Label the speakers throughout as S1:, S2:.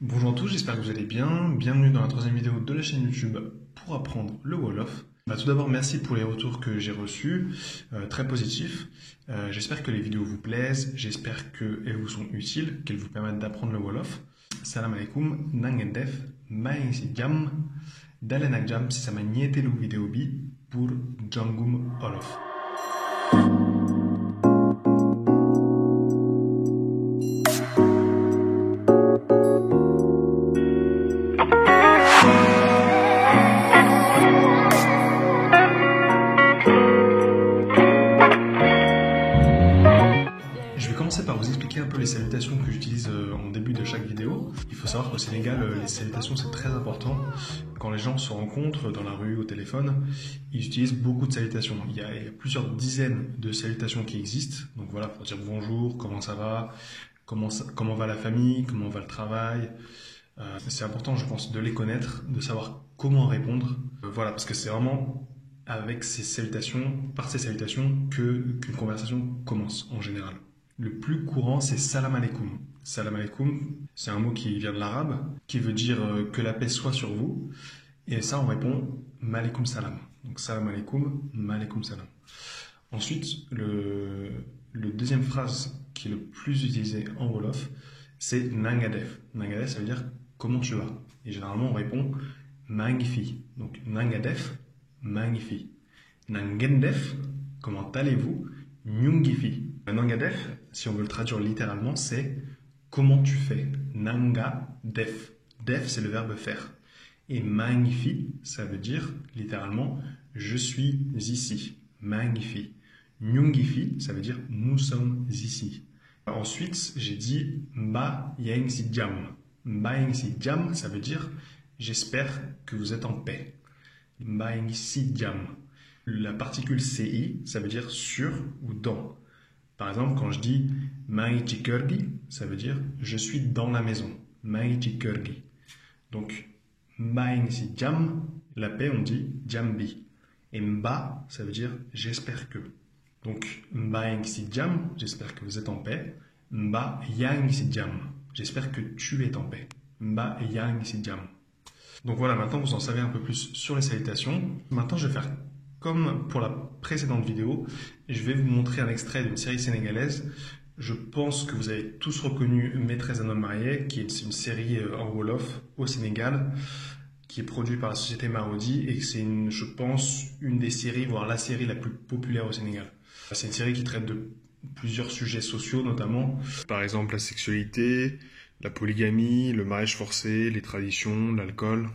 S1: Bonjour à tous, j'espère que vous allez bien. Bienvenue dans la troisième vidéo de la chaîne YouTube pour apprendre le Wolof. Tout d'abord, merci pour les retours que j'ai reçus, très positifs. J'espère que les vidéos vous plaisent, j'espère qu'elles vous sont utiles, qu'elles vous permettent d'apprendre le Wolof. Salam alaikum, nangen def, maïn si jam, dalen ak jam si sama ñetteelu vidéo bi pour Jangum Wolof. Je vais commencer par vous expliquer un peu les salutations que j'utilise en début de chaque vidéo. Il faut savoir qu'au Sénégal, les salutations c'est très important. Quand les gens se rencontrent dans la rue, au téléphone, ils utilisent beaucoup de salutations. Il y a plusieurs dizaines de salutations qui existent. Donc voilà, pour dire bonjour, comment ça va, comment va la famille, comment va le travail. C'est important, je pense, de les connaître, de savoir comment répondre. Voilà, parce que c'est vraiment avec ces salutations, par ces salutations, qu'une conversation commence en général. Le plus courant, c'est salam alaikum. Salam alaikum, c'est un mot qui vient de l'arabe, qui veut dire que la paix soit sur vous. Et ça, on répond malaikum salam. Donc salam alaikum, malaikum salam. Ensuite, le deuxième phrase qui est le plus utilisée en Wolof, c'est nangadef. Nangadef, ça veut dire comment tu vas. Et généralement, on répond magnifi. Donc nangadef, magnifi. Nangendef, comment allez-vous? Nyungifi. Nangadef, si on veut le traduire littéralement, c'est comment tu fais. Nanga def. Def, c'est le verbe faire. Et magnifi, ça veut dire littéralement je suis ici. Magnifi. Nyungifi, ça veut dire nous sommes ici. Ensuite, j'ai dit mba yang si jam. Mba yang si jam, ça veut dire j'espère que vous êtes en paix. Mba yang si jam. La particule ci, ça veut dire sur ou dans. Par exemple, quand je dis Maïti Kurgi, ça veut dire je suis dans la maison. Maïti Kurgi. Donc, Maïn si jam, la paix, on dit jambi. Et mba, ça veut dire j'espère que. Donc, Maïn si jam, j'espère que vous êtes en paix. Mba yang si jam, j'espère que tu es en paix. Mba yang si jam. Donc voilà, maintenant vous en savez un peu plus sur les salutations. Maintenant, je vais faire comme pour la précédente vidéo, je vais vous montrer un extrait d'une série sénégalaise. Je pense que vous avez tous reconnu Maîtresse d'un homme marié, qui est une série en Wolof au Sénégal, qui est produite par la société Marodi et c'est, je pense, une des séries, voire la série la plus populaire au Sénégal. C'est une série qui traite de plusieurs sujets sociaux notamment. Par exemple, la sexualité, la polygamie, le mariage forcé, les traditions, l'alcool.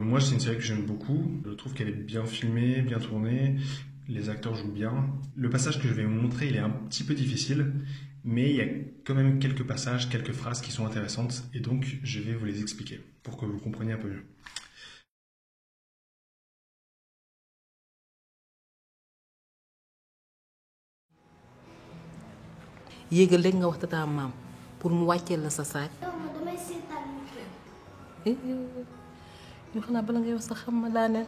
S1: Moi, c'est une série que j'aime beaucoup. Je trouve qu'elle est bien filmée, bien tournée. Les acteurs jouent bien. Le passage que je vais vous montrer, il est un petit peu difficile, mais il y a quand même quelques passages, quelques phrases qui sont intéressantes, et donc je vais vous les expliquer pour que vous compreniez un peu mieux.
S2: yéegal rek nga wax tata maam pour mu wàcceel la sa saak. yoo xam naa bala ngay wax sa xam ma daaneel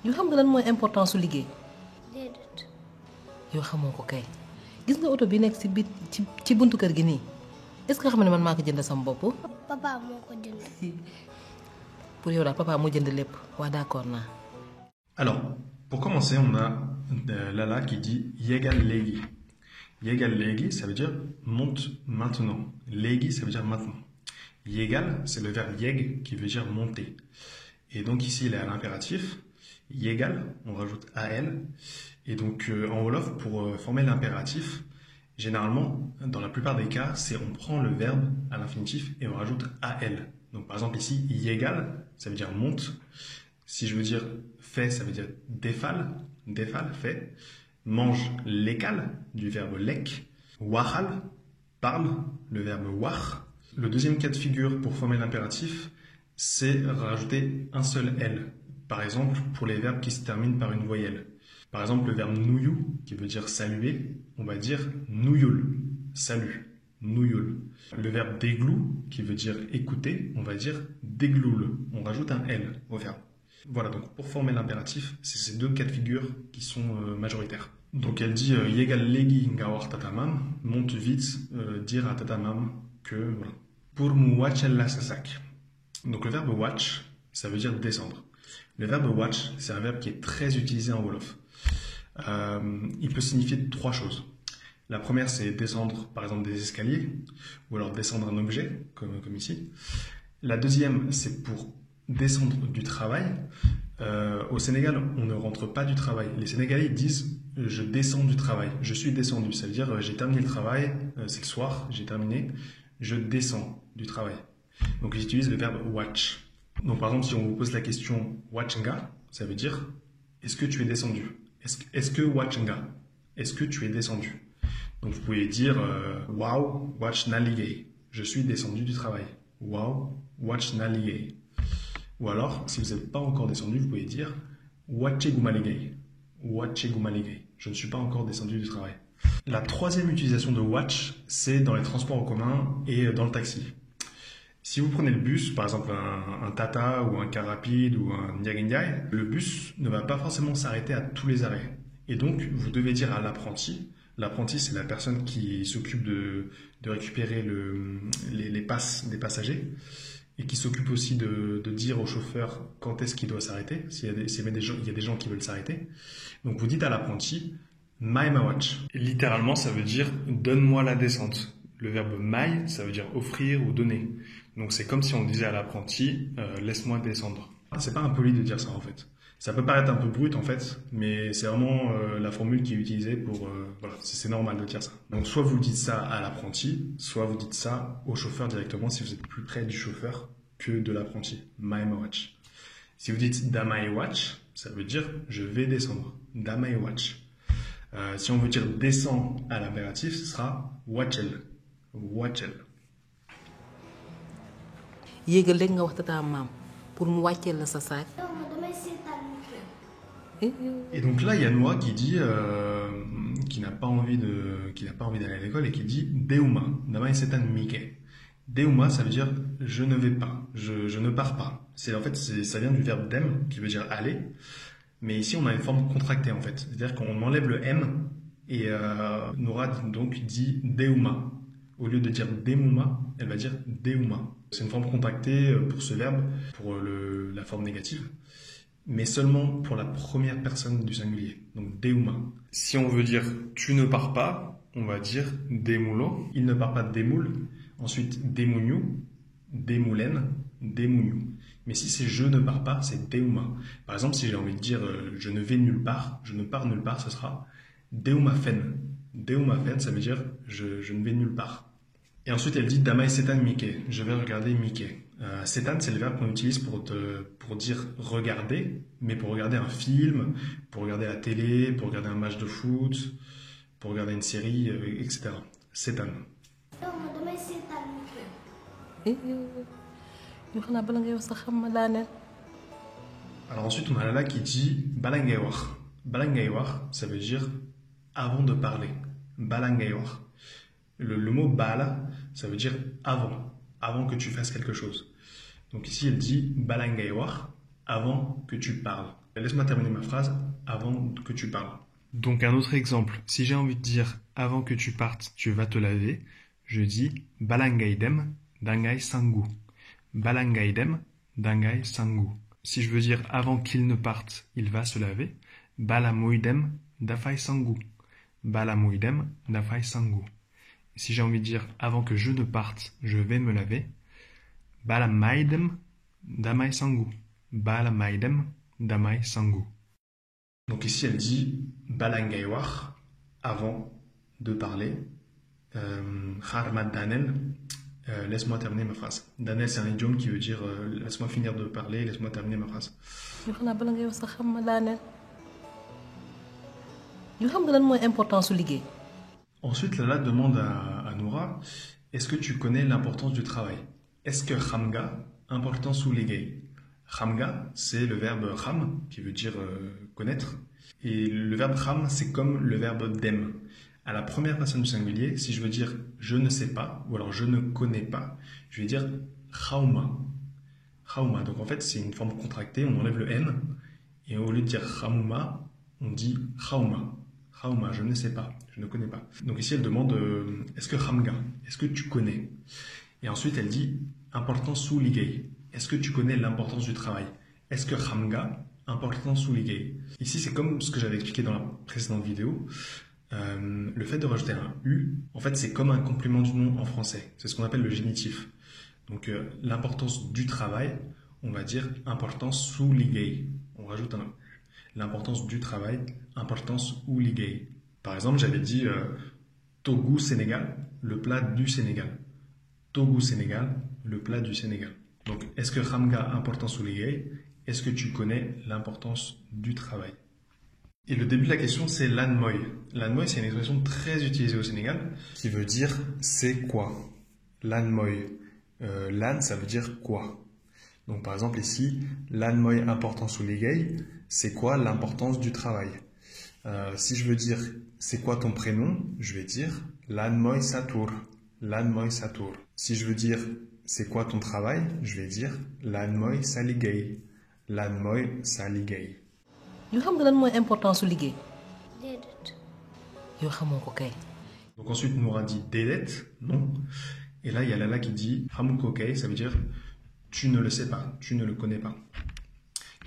S2: yoo xam nga lan mooy importance su liggéey.
S3: déedéet.
S2: yoo xamoo ko kay gis nga oto bi nekk ci biir ci buntu kër gi nii est-ce que xam ne man maa ko jënd sama bopp.
S3: papa moo ko jënd.
S2: pour yow daal papa moo jënd lépp waa d'accord naa.
S1: Alors, pour commencer, on a Lala qui dit Yegal Legi. Yegal Legi, ça veut dire monte maintenant. Legi, ça veut dire maintenant. Yegal, c'est le verbe yeg qui veut dire monter. Et donc ici, il est à l'impératif. Yegal, on rajoute AL. Et donc en Wolof, pour former l'impératif, généralement, dans la plupart des cas, c'est on prend le verbe à l'infinitif et on rajoute AL. Donc par exemple ici, yegal, ça veut dire monte. Si je veux dire fait, ça veut dire défale, défale, fait. Mange, lekal, du verbe lek. Wahal, parle, le verbe wah. Le deuxième cas de figure pour former l'impératif, c'est rajouter un seul L. Par exemple, pour les verbes qui se terminent par une voyelle. Par exemple, le verbe nuyu, qui veut dire saluer, on va dire nuyul, salut, nuyul. Le verbe déglou, qui veut dire écouter, on va dire dégloul, on rajoute un L au verbe. Voilà, donc pour former l'impératif, c'est ces deux cas de figure qui sont majoritaires. Donc elle dit Yegal legi nga wax tatamam, monte vite, dire à tatamam que voilà. Pour mu watch la sasak. Donc le verbe watch, ça veut dire descendre. Le verbe watch, c'est un verbe qui est très utilisé en Wolof. Il peut signifier trois choses. La première, c'est descendre, par exemple, des escaliers, ou alors descendre un objet, comme ici. La deuxième, c'est pour descendre du travail. Au Sénégal, on ne rentre pas du travail. Les Sénégalais disent « je descends du travail »,« je suis descendu ». Ça veut dire « j'ai terminé le travail, c'est le soir, j'ai terminé, je descends du travail ». Donc ils utilisent le verbe « watch ». Donc par exemple, si on vous pose la question « watchenga », ça veut dire « est-ce que tu es descendu ?» Est-ce que watchenga? Est-ce que tu es descendu? Donc vous pouvez dire « wow, watch naligay ». Je suis descendu du travail. Wow, watch naligay. Ou alors, si vous n'êtes pas encore descendu, vous pouvez dire Wachegumaligay. Wachegumaligay. Je ne suis pas encore descendu du travail. La troisième utilisation de watch, c'est dans les transports en commun et dans le taxi. Si vous prenez le bus, par exemple un Tata ou un car rapide ou un Ndiaye, le bus ne va pas forcément s'arrêter à tous les arrêts. Et donc, vous devez dire à l'apprenti, l'apprenti c'est la personne qui s'occupe de récupérer les passes des passagers, et qui s'occupe aussi de dire au chauffeur quand est-ce qu'il doit s'arrêter, s'il y a des gens qui veulent s'arrêter. Donc vous dites à l'apprenti « Mai ma watch ». Littéralement, ça veut dire « donne-moi la descente ». Le verbe « mai », ça veut dire offrir ou donner. Donc c'est comme si on disait à l'apprenti « laisse-moi descendre ». C'est pas impoli de dire ça en fait. Ça peut paraître un peu brut en fait, mais c'est vraiment la formule qui est utilisée pour... voilà, c'est normal de dire ça. Donc soit vous dites ça à l'apprenti, soit vous dites ça au chauffeur directement si vous êtes plus près du chauffeur que de l'apprenti. My watch. Si vous dites damai watch, ça veut dire je vais descendre. Damai watch. Si on veut dire descend à l'impératif, ce sera watchel. Watchel.
S2: yéegal rek nga wax tata maam pour mu wàcceel la sa saak.
S1: Et donc là, il y a Noah qui dit qu'il n'a pas envie d'aller à l'école et qui dit Deuma, Damai setan mike. Deuma, ça veut dire je ne vais pas, je ne pars pas. Ça vient du verbe dem qui veut dire aller, mais ici on a une forme contractée en fait. C'est-à-dire qu'on enlève le m et Noah donc dit Deuma. Au lieu de dire Demouma, elle va dire Deuma. C'est une forme contractée pour ce verbe, pour la forme négative, mais seulement pour la première personne du singulier, donc Deuma. Si on veut dire tu ne pars pas, on va dire Demulo. Il ne part pas Demoul. Ensuite Demouniou, Demoulen, Demouniou. Mais si c'est je ne pars pas, c'est Deuma. Par exemple, si j'ai envie de dire je ne vais nulle part, je ne pars nulle part, ce sera Deumafen. Deumafen, ça veut dire je ne vais nulle part. Et ensuite, elle dit Damai setan mike. Je vais regarder Mike. Setan, c'est le verbe qu'on utilise pour dire regarder, mais pour regarder un film, pour regarder la télé, pour regarder un match de foot, pour regarder une série, etc. Setan. Alors ensuite, on a Lala qui dit Balangayawar. Balangayawar, ça veut dire avant de parler. Balangayawar. Le mot bala, ça veut dire avant que tu fasses quelque chose. Donc ici, elle dit balangayawar, avant que tu parles. Laisse-moi terminer ma phrase, avant que tu parles. Donc un autre exemple, si j'ai envie de dire avant que tu partes, tu vas te laver, je dis balangaidem, dangai sangu. Balangaidem, dangai sangu. Si je veux dire avant qu'il ne parte, il va se laver, balamuidem, dafai sangu. Balamuidem, dafai sangu. Si j'ai envie de dire avant que je ne parte, je vais me laver, balamaidem, damai sangu. Balamaidem, damai sangu. Donc ici elle dit balangayawar, avant de parler. Kharmat Danel, laisse-moi terminer ma phrase. Danel, c'est un idiome qui veut dire laisse-moi finir de parler, laisse-moi terminer ma phrase. Ensuite, Lala demande à Noura, est-ce que tu connais l'importance du travail? Est-ce que Khamga, importance ou légay? Khamga, c'est le verbe kham, qui veut dire connaître. Et le verbe kham, c'est comme le verbe dem. À la première personne du singulier, si je veux dire je ne sais pas, ou alors je ne connais pas, je vais dire khauma. Khauma. Donc en fait, c'est une forme contractée, on enlève le n, et au lieu de dire khamouma, on dit khauma. Hauma, je ne sais pas, je ne connais pas. Donc ici, elle demande est-ce que Hamga, est-ce que tu connais? Et ensuite, elle dit importance sous ligay. Est-ce que tu connais l'importance du travail? Est-ce que Hamga, importance sous ligay? Ici, c'est comme ce que j'avais expliqué dans la précédente vidéo. Le fait de rajouter un U, en fait, c'est comme un complément du nom en français. C'est ce qu'on appelle le génitif. Donc, l'importance du travail, on va dire importance sous ligay. On rajoute un U. L'importance du travail, importance ou ligay. Par exemple, j'avais dit Togo Sénégal, le plat du Sénégal. Togo Sénégal, le plat du Sénégal. Donc, est-ce que Hamga, importance ou ligay? Est-ce que tu connais l'importance du travail? Et le début de la question, c'est l'anmoy. L'anmoy, c'est une expression très utilisée au Sénégal qui veut dire c'est quoi. L'anmoy. L'an, ça veut dire quoi. Donc, par exemple, ici, l'anmoy importance ou ligay, c'est quoi l'importance du travail? Si je veux dire c'est quoi ton prénom, je vais dire l'anmoy satour. L'anmoy satour. Si je veux dire c'est quoi ton travail, je vais dire l'anmoy saligay. L'anmoy saligay.
S2: yu xam nga lan mooy importance su liggéey
S3: déedéet.
S2: yow xamoo ko kay.
S1: Donc ensuite, Noura dit dédet, non. Et là, il y a Lala qui dit Hamuko kei, ça veut dire tu ne le sais pas, tu ne le connais pas.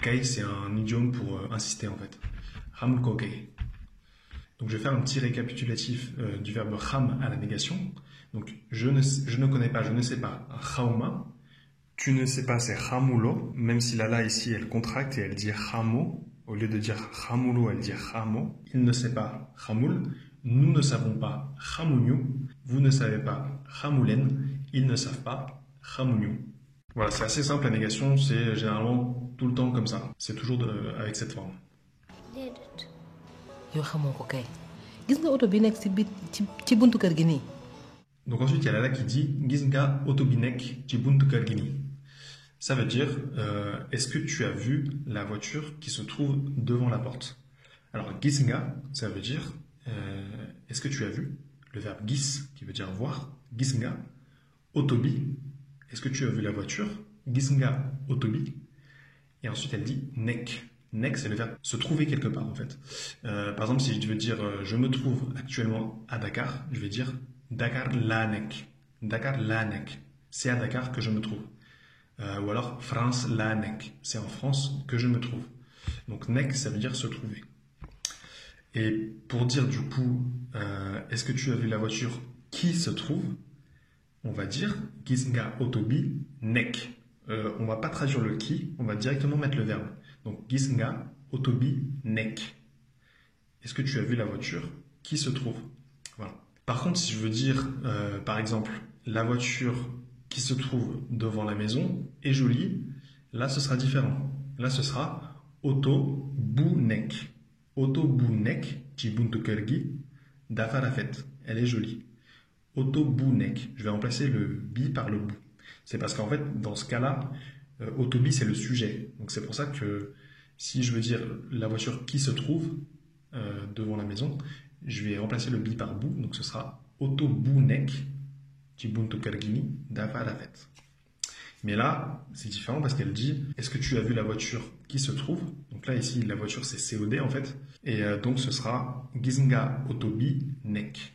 S1: Kei, c'est un idiome pour insister en fait. Hamuko kei. Donc je vais faire un petit récapitulatif du verbe ham à la négation. Donc je ne connais pas, je ne sais pas. Hauma. Tu ne sais pas, c'est hamulo. Même si Lala ici, elle contracte et elle dit hamo. Au lieu de dire hamulo, elle dit hamo. Il ne sait pas, hamul. Nous ne savons pas, hamunyu. Vous ne savez pas, hamulen. Ils ne savent pas, hamunyu. Voilà, c'est assez simple la négation, c'est généralement tout le temps comme ça. C'est toujours avec cette forme.
S3: déedéet.
S2: yow xamoo ko kay gis nga oto bi nekk ci buntu kër gi nii.
S1: Donc ensuite, il y a Lala qui dit gis nga oto bi nekk ci buntu kër gi nii. Ça veut dire, est-ce que tu as vu la voiture qui se trouve devant la porte? Alors, gisnga, ça veut dire, est-ce que tu as vu? Le verbe gis, qui veut dire voir, gisnga. Otobi, est-ce que tu as vu la voiture? Gisnga, otobi. Et ensuite, elle dit nek. Nek, c'est le verbe se trouver quelque part, en fait. Par exemple, si je veux dire, je me trouve actuellement à Dakar, je vais dire Dakar la nek. Dakar la nek. C'est à Dakar que je me trouve. Ou alors France la nek, c'est en France que je me trouve. Donc nek, ça veut dire se trouver. Et pour dire du coup, est-ce que tu as vu la voiture qui se trouve? On va dire gisnga otobi nek. On va pas traduire le qui, on va directement mettre le verbe. Donc gisnga otobi nek. Est-ce que tu as vu la voiture qui se trouve? Voilà. Par contre, si je veux dire, par exemple, la voiture qui se trouve devant la maison est jolie, là ce sera différent. Là ce sera Oto Bounek. Oto Bounek, Jibuntu Kergi, Dafarafet. Elle est jolie. Oto Bounek. Je vais remplacer le bi par le bou. C'est parce qu'en fait, dans ce cas-là, Otobi c'est le sujet. Donc c'est pour ça que si je veux dire la voiture qui se trouve devant la maison, je vais remplacer le bi par bou. Donc ce sera Oto Bounek. Mais là, c'est différent parce qu'elle dit est-ce que tu as vu la voiture qui se trouve? Donc là, ici, la voiture, c'est COD en fait. Et donc, ce sera Giznga Otobi Nek.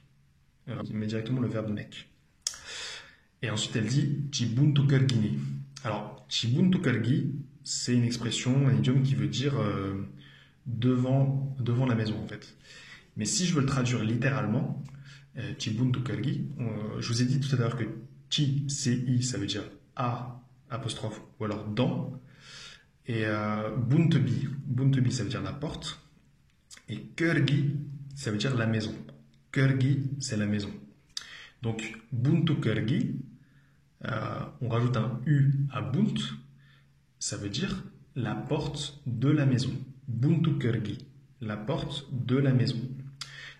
S1: Il met directement le verbe Nek. Et ensuite, elle dit Chibuntu Kergini. Alors, Chibuntu Kergi, c'est une expression, un idiome qui veut dire devant la maison en fait. Mais si je veux le traduire littéralement, Chibuntu Kergi, je vous ai dit tout à l'heure que Chi, C-I, ça veut dire A, apostrophe, ou alors dans. Et Buntubi, ça veut dire la porte. Et Kergi, ça veut dire la maison. Kergi, c'est la maison. Donc, Buntu Kergi, on rajoute un U à Bunt, ça veut dire la porte de la maison. Buntu Kergi, la porte de la maison.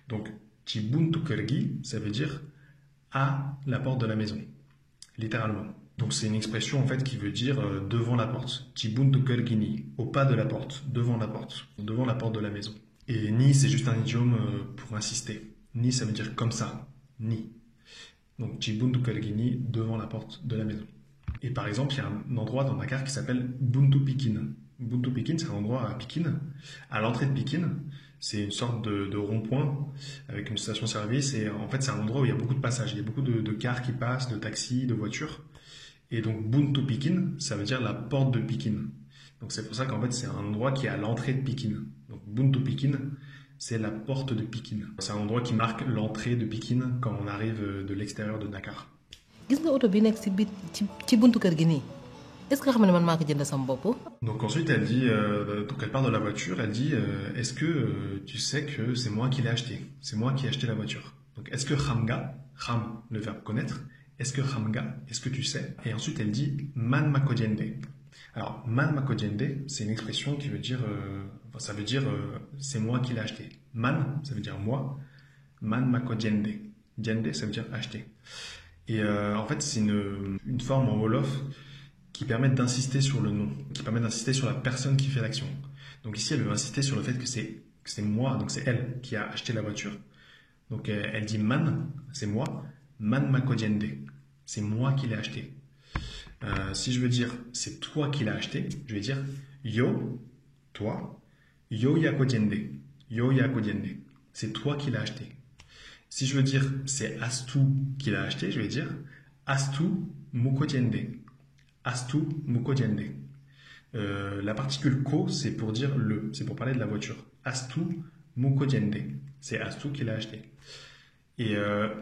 S1: Donc, Chibuntu Kergi, ça veut dire à la porte de la maison, littéralement. Donc c'est une expression en fait qui veut dire devant la porte. Chibuntu Kergini, au pas de la porte, devant la porte de la maison. Et ni, c'est juste un idiome pour insister. Ni, ça veut dire comme ça, ni. Donc Chibuntu Kergini, devant la porte de la maison. Et par exemple, il y a un endroit dans Dakar qui s'appelle Buntu Pikin. Buntu Pikin, c'est un endroit à Pikin. À l'entrée de Pikin, C'est une sorte de rond-point avec une station-service et en fait c'est un endroit où il y a beaucoup de passages, il y a beaucoup de cars qui passent, de taxis, de voitures. Et donc Buntu Pikin, ça veut dire la porte de Pikin. Donc c'est pour ça qu'en fait c'est un endroit qui est à l'entrée de Pikin. Donc Buntu Pikin, c'est la porte de Pikin. C'est un endroit qui marque l'entrée de Pikin quand on arrive de l'extérieur de Dakar.
S2: gis nga oto bi nekk ci buntu kër gi nii est-ce que xam nga ne man maa ko jënd sama bopp.
S1: Donc ensuite elle dit, donc elle part de la voiture, elle dit est-ce que tu sais que c'est moi qui l'ai acheté? C'est moi qui ai acheté la voiture. Donc est-ce que Khamga, Kham le verbe connaître, est-ce que Khamga, est-ce que tu sais? Et ensuite elle dit Man makodiende. Alors man makodiende, c'est une expression qui veut dire, ça veut dire c'est moi qui l'ai acheté. Man, ça veut dire moi. Man makodiende. Diende, ça veut dire acheter. Et en fait, c'est une forme en Wolof qui permet d'insister sur le nom, qui permet d'insister sur la personne qui fait l'action. Donc ici, elle veut insister sur le fait que c'est moi, donc c'est elle qui a acheté la voiture. Donc elle dit man, c'est moi, man makodiende, c'est moi qui l'ai acheté. Si je veux dire c'est toi qui l'as acheté, je vais dire yo, toi, yo yakodiende, yo yakodiende, c'est toi qui l'as acheté. Si je veux dire c'est Astu qui l'a acheté, je vais dire Astu mukodiende. Astu mukodiende. La particule ko, c'est pour dire le, c'est pour parler de la voiture. Astu mukodiende. C'est Astu qui l'a acheté. Et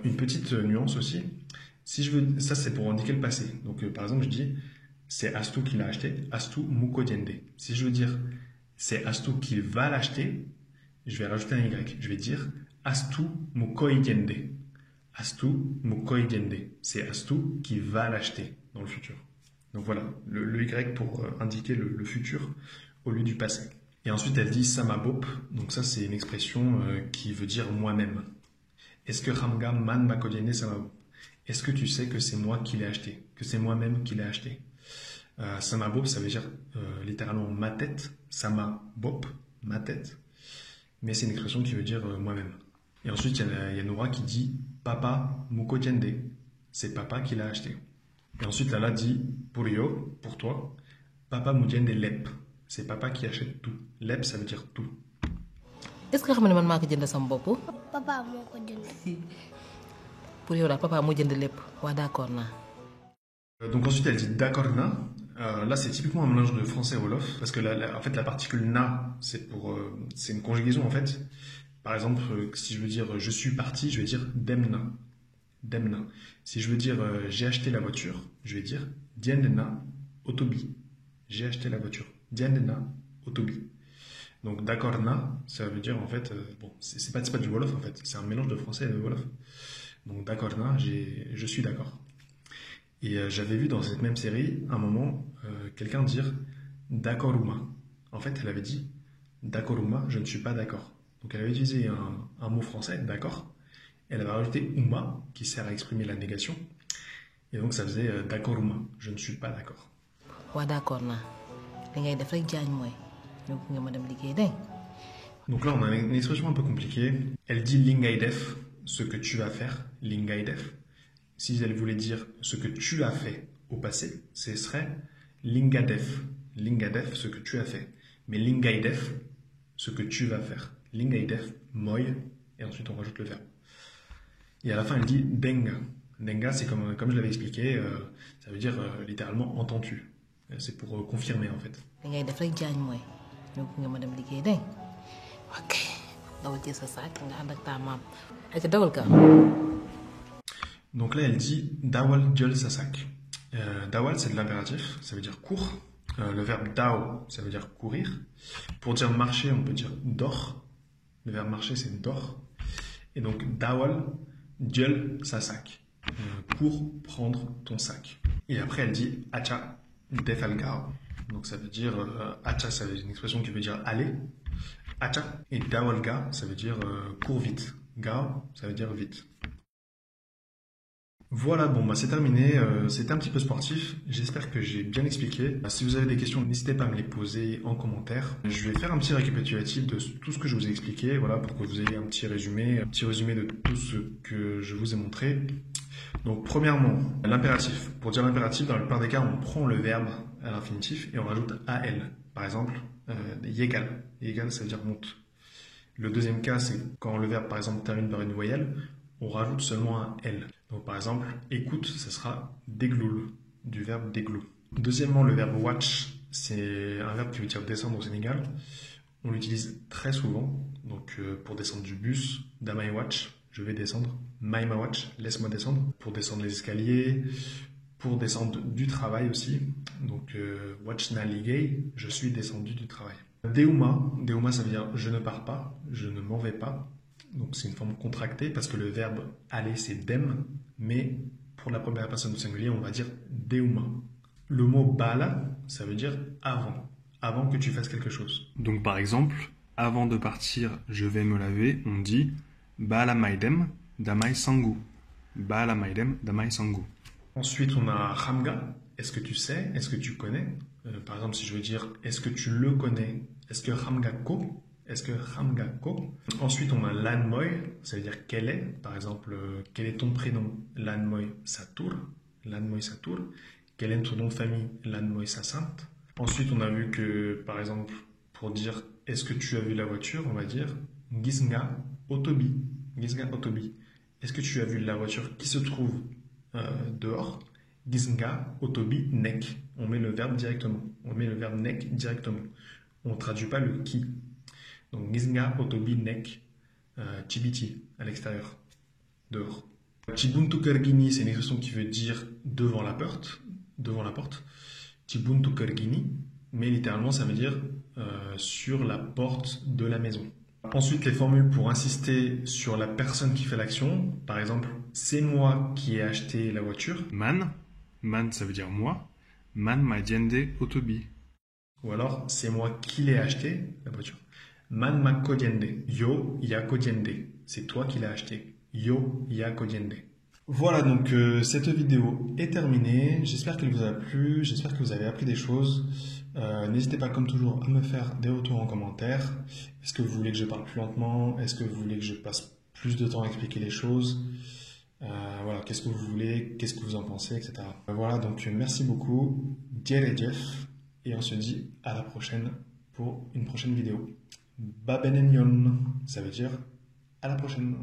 S1: une petite nuance aussi. Si je veux, ça c'est pour indiquer le passé. Donc par exemple, je dis c'est Astu qui l'a acheté. Astu mukodiende. Si je veux dire c'est Astu qui va l'acheter, je vais rajouter un y. Je vais dire Astu mukoidiende. Astu mukoidiende. C'est Astu qui va l'acheter dans le futur. Donc voilà, le Y pour indiquer le futur au lieu du passé. Et ensuite elle dit samabop. Donc ça c'est une expression qui veut dire moi-même. Est-ce que Ramga man makodiende samabop? Est-ce que tu sais que c'est moi qui l'ai acheté? Que c'est moi-même qui l'ai acheté? Samabop, ça veut dire littéralement ma tête. Samabop, ma tête. Mais c'est une expression qui veut dire moi-même. Et ensuite, il y a Nora qui dit Papa mukodiende. C'est papa qui l'a acheté. Et ensuite, Lala dit pour yo, pour toi, Papa mudiende lep. C'est papa qui achète tout. Lep, ça veut dire tout.
S2: est-ce que xam nga ne man maa ko jënd sama bopp.
S3: Papa moo ko jënd.
S2: pour yow daal papa moo jënd lépp waa d'accord naa.
S1: Donc ensuite, elle dit d'accord na. Là, c'est typiquement un mélange de français et wolof, parce que en fait, la particule na, c'est une conjugaison en fait. Par exemple, si je veux dire je suis parti, je vais dire demna. Demna. Si je veux dire j'ai acheté la voiture, je vais dire diendena otobi. J'ai acheté la voiture. Diendena otobi. Donc d'accord na, ça veut dire en fait, bon, c'est pas du wolof en fait, c'est un mélange de français et de wolof. Donc d'accord na, je suis d'accord. Et j'avais vu dans cette même série, un moment, quelqu'un dire « D'accorduma ». En fait, elle avait dit « D'accorduma, je ne suis pas d'accord ». Donc elle avait utilisé un mot français, « d'accord ». Elle avait rajouté « uma » qui sert à exprimer la négation. Et donc ça faisait « d'accorduma, je ne suis pas d'accord ».
S2: waa d'accord naa li ngay def rek jaañ mooy ñoo nga ma dem liggéey dégg.
S1: Donc là, on a une expression un peu compliquée. Elle dit « lingaidef », ce que tu vas faire, « lingaidef ». Si elle voulait dire ce que tu as fait au passé, ce serait lingadef. Lingadef, ce que tu as fait. Mais lingaidef, ce que tu vas faire. Lingaidef, moi, et ensuite on rajoute le verbe. Et à la fin, elle dit denga. Denga, c'est comme je l'avais expliqué, ça veut dire littéralement entendu. C'est pour confirmer en fait.
S2: li ngay def rek jaañ mooy ñoo nga ma dem liggéey dégg. ok dawal jël sa saak nga ànd ak ta maam ay ca dawal ka.
S1: Donc là, elle dit dawal jël sa sac. Dawal, c'est de l'impératif, ça veut dire cours. Le verbe daw, ça veut dire courir. Pour dire marcher, on peut dire dors. Le verbe marcher, c'est dors. Et donc dawal jël sa sac. Pour prendre ton sac. Et après, elle dit acha defalga. Donc ça veut dire acha, ça veut dire une expression qui veut dire aller. Acha. Et dawalga, ça veut dire cours vite. Ga, ça veut dire vite. Voilà, bon, bah c'est terminé. C'était un petit peu sportif. J'espère que j'ai bien expliqué. Si vous avez des questions, n'hésitez pas à me les poser en commentaire. Je vais faire un petit récapitulatif de tout ce que je vous ai expliqué, voilà, pour que vous ayez un petit résumé de tout ce que je vous ai montré. Donc, premièrement, l'impératif. Pour dire l'impératif, dans la plupart des cas, on prend le verbe à l'infinitif et on rajoute AL. Par exemple, yegal. Yegal, ça veut dire monte. Le deuxième cas, c'est quand le verbe, par exemple, termine par une voyelle, on rajoute seulement un L. Donc, par exemple, écoute, ce sera dégloul, du verbe déglou. Deuxièmement, le verbe watch, c'est un verbe qui veut dire descendre au Sénégal. On l'utilise très souvent, donc pour descendre du bus, damai watch, je vais descendre, maima watch, laisse-moi descendre, pour descendre les escaliers, pour descendre du travail aussi, donc watch na ligay, je suis descendu du travail. Deuma ça veut dire je ne pars pas, je ne m'en vais pas, donc c'est une forme contractée parce que le verbe aller c'est dem, mais pour la première personne au singulier on va dire deuma. Le mot bala, ça veut dire avant que tu fasses quelque chose. Donc par exemple, avant de partir, je vais me laver, on dit bala maidem damai sangu. Bala maidem damai sangu. Ensuite, on a ramga. Est-ce que tu sais? Est-ce que tu connais? Par exemple, si je veux dire est-ce que tu le connais? Est-ce que ramga ko? Est-ce que ramga ko? Ensuite, on a lanmoy. Ça veut dire quel est? Par exemple, quel est ton prénom? Lanmoy satur. Lanmoy satur. Quel est ton nom de famille? Lanmoy sasant. Ensuite, on a vu que, par exemple, pour dire est-ce que tu as vu la voiture, on va dire gisnga otobi. Gisnga otobi. Est-ce que tu as vu la voiture qui se trouve dehors? Gisnga otobi nek. On met le verbe directement. On met le verbe nek directement. On ne traduit pas le qui. Donc gisnga otobi nek chibiti à l'extérieur, dehors. Chibuntu kergini, c'est une expression qui veut dire devant la porte. Devant la porte. Chibuntu kergini, mais littéralement ça veut dire sur la porte de la maison. Ensuite, les formules pour insister sur la personne qui fait l'action. Par exemple, c'est moi qui ai acheté la voiture. Man ça veut dire moi. Man ma diende otobi. Ou alors, c'est moi qui l'ai acheté, la voiture. Man ma kodiende. Yo ya kodiende. C'est toi qui l'as acheté. Yo ya kodiende. Voilà, donc cette vidéo est terminée. J'espère qu'elle vous a plu. J'espère que vous avez appris des choses. N'hésitez pas, comme toujours, à me faire des retours en commentaire. Est-ce que vous voulez que je parle plus lentement? Est-ce que vous voulez que je passe plus de temps à expliquer les choses? Voilà, qu'est-ce que vous voulez? Qu'est-ce que vous en pensez, etc. Voilà, donc merci beaucoup. Djere Jeff. Et on se dit à la prochaine pour une prochaine vidéo. Babenenyon, ça veut dire à la prochaine.